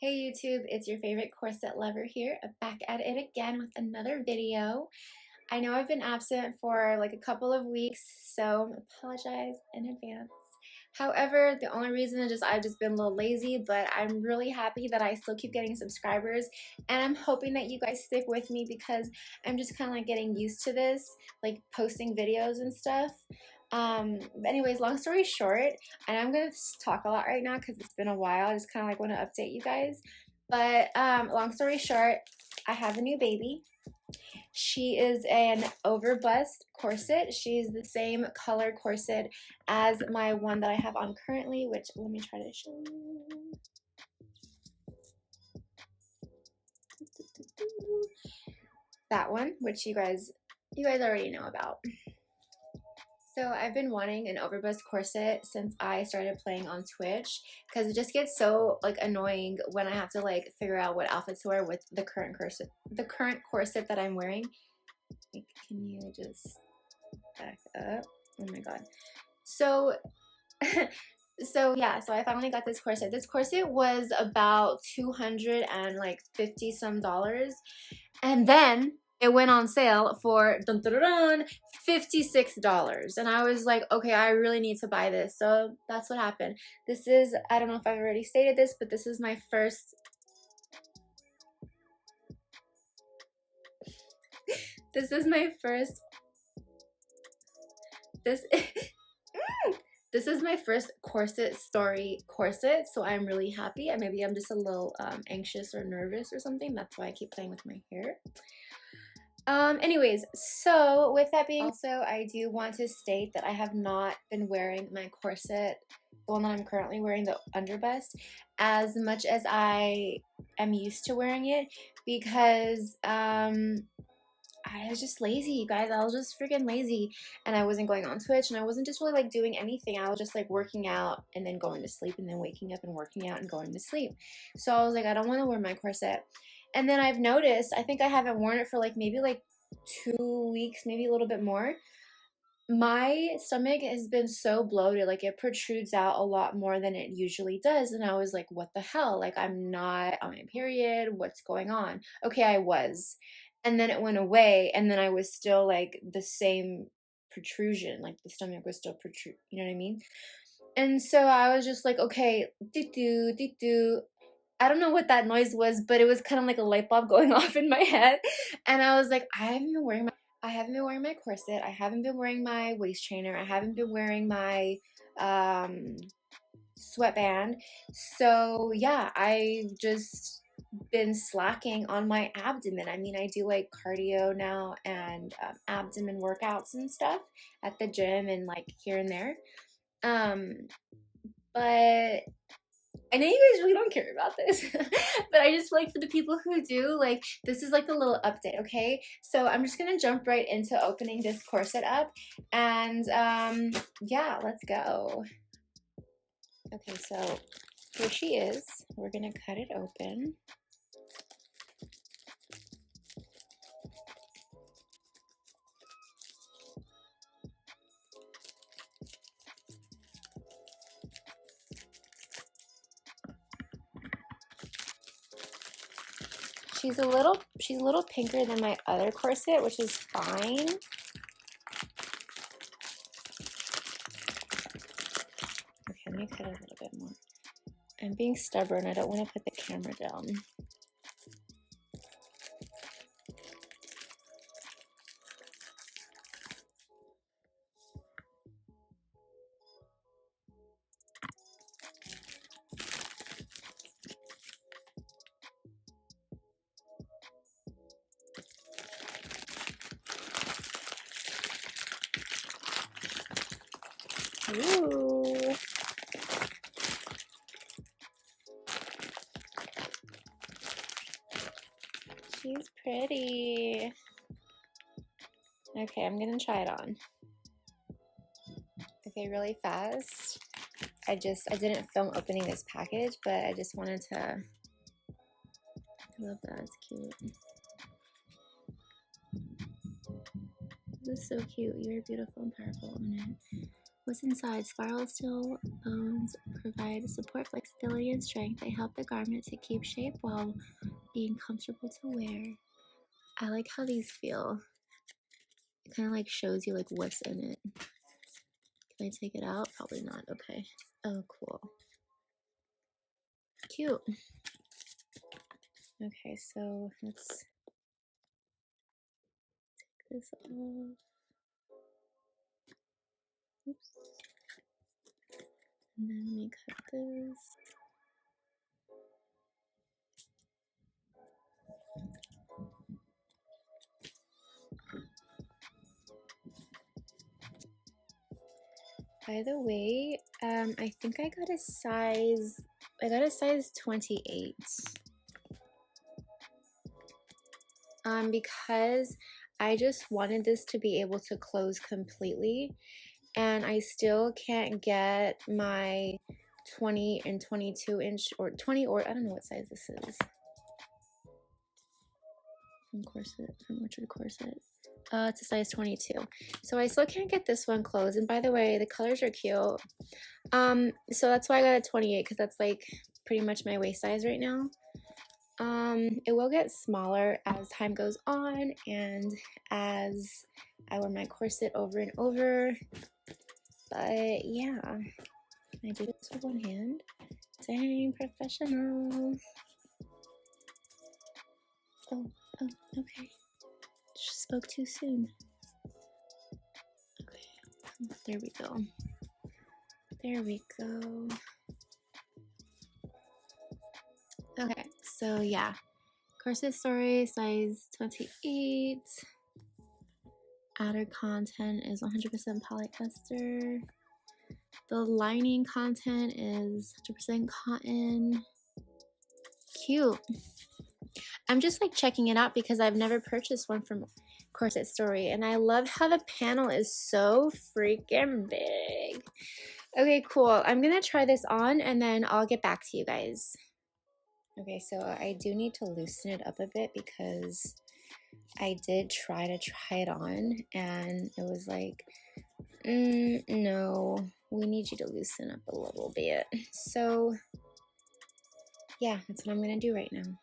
Hey YouTube, it's your favorite corset lover here, back at it again with another video. I know I've been absent for like a couple of weeks, so I apologize in advance. However, the only reason is just I've just been a little lazy, but I'm really happy that I still keep getting subscribers, and I'm hoping that you guys stick with me because I'm just kind of like getting used to this, like posting videos and stuff. But anyways, long story short, and I'm gonna talk a lot right now because it's been a while. I just kind of like want to update you guys. But long story short, I have a new baby. She is an overbust corset. She's the same color corset as my one that I have on currently, which let me try to show you. That one, which you guys already know about. So I've been wanting an overbust corset since I started playing on Twitch because it just gets so like annoying when I have to like figure out what outfit to wear with the current corset that I'm wearing. Like, can you just back up? Oh my god. So so I finally got this corset. This corset was about $250 some, and then it went on sale for $56, and I was like, okay, I really need to buy this. So that's what happened. This is, I don't know if I've already stated this, but this is my first this is my first Corset Story corset, so I'm really happy. And maybe I'm just a little anxious or nervous or something. That's why I keep playing with my hair. Anyways, so with that being also, I do want to state that I have not been wearing my corset, the one that I'm currently wearing, the underbust, as much as I am used to wearing it because I was just lazy, you guys. I was just freaking lazy, and I wasn't going on Twitch, and I wasn't just really like doing anything. I was just like working out and then going to sleep and then waking up and working out and going to sleep. So I was like, I don't want to wear my corset. And then I've noticed, I think I haven't worn it for like maybe like 2 weeks, maybe a little bit more. My stomach has been so bloated, like it protrudes out a lot more than it usually does. And I was like, what the hell? Like, I'm not on my period. What's going on? Okay, I was. And then it went away, and then I was still like the same protrusion, like the stomach was still protrude, you know what I mean? And so I was just like, okay, doo doo doo. I don't know what that noise was, but it was kind of like a light bulb going off in my head. And I was like, I haven't been wearing my corset. I haven't been wearing my waist trainer. I haven't been wearing my sweatband. So yeah, I've just been slacking on my abdomen. I mean, I do like cardio now and abdomen workouts and stuff at the gym and like here and there. But I know you guys really don't care about this, but I just feel like for the people who do, like, this is like a little update, okay? So I'm just gonna jump right into opening this corset up, and yeah, let's go. Okay, so here she is. We're gonna cut it open. She's a little pinker than my other corset, which is fine. Okay, let me cut it a little bit more. I'm being stubborn. I don't want to put the camera down. Ooh. She's pretty. Okay, I'm gonna try it on. Okay, really fast. I didn't film opening this package, but I just wanted to. I love that, it's cute. This is so cute. You're beautiful and powerful on it. What's inside? Spiral steel bones provide support, flexibility, and strength. They help the garment to keep shape while being comfortable to wear. I like how these feel. It kind of like shows you like what's in it. Can I take it out? Probably not. Okay. Oh, cool. Cute. Okay, so let's take this off. Oops. And then we cut this. By the way, I think I got a size 28. Because I just wanted this to be able to close completely, and I still can't get my 20 and 22 inch or 20, or I don't know what size this is. From Orchard Corset. It's a size 22. So I still can't get this one closed. And by the way, the colors are cute. So that's why I got a 28, because that's like pretty much my waist size right now. It will get smaller as time goes on and as I wear my corset over and over. But yeah, can I do this with one hand? Dang, professional. Oh, okay. Just spoke too soon. Okay, there we go. There we go. Okay, so yeah, Corset Story, size 28. Outer content is 100% polyester. The lining content is 100% cotton. Cute. I'm just like checking it out because I've never purchased one from Corset Story, and I love how the panel is so freaking big. Okay, cool. I'm gonna try this on and then I'll get back to you guys. Okay, so I do need to loosen it up a bit because I did try it on and it was like, no, we need you to loosen up a little bit. So yeah, that's what I'm gonna do right now.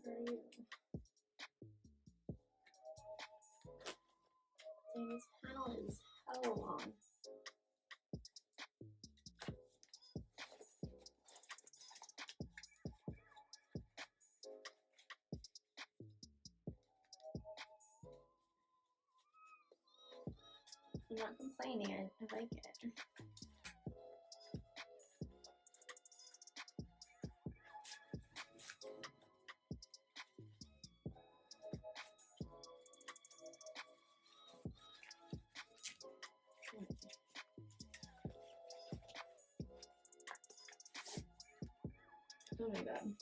Dang, this panel is hella long. I'm not complaining, I like it. Oh my god.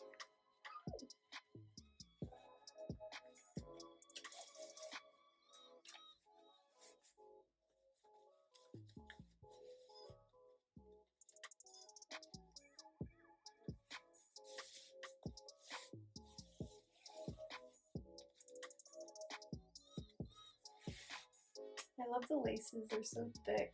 I love the laces, they're so thick.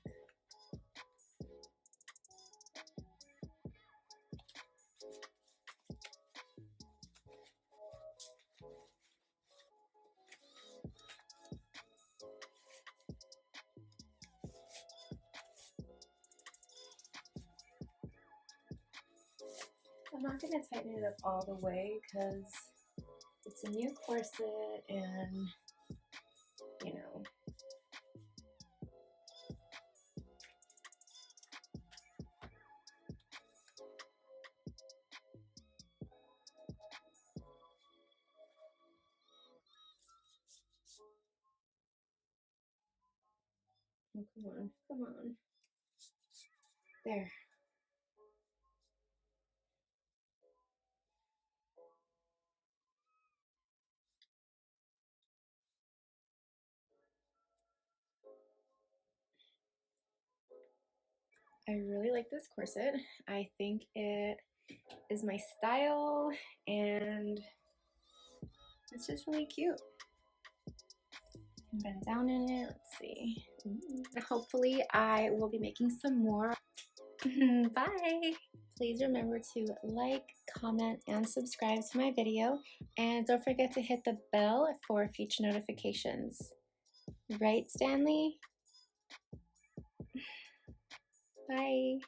I'm not going to tighten it up all the way because it's a new corset and, you know. Oh, come on, come on. There. I really like this corset. I think it is my style and it's just really cute. Bend down in it. Let's see. Hopefully I will be making some more. Bye. Please remember to like, comment, and subscribe to my video. And don't forget to hit the bell for future notifications. Right, Stanley? Bye.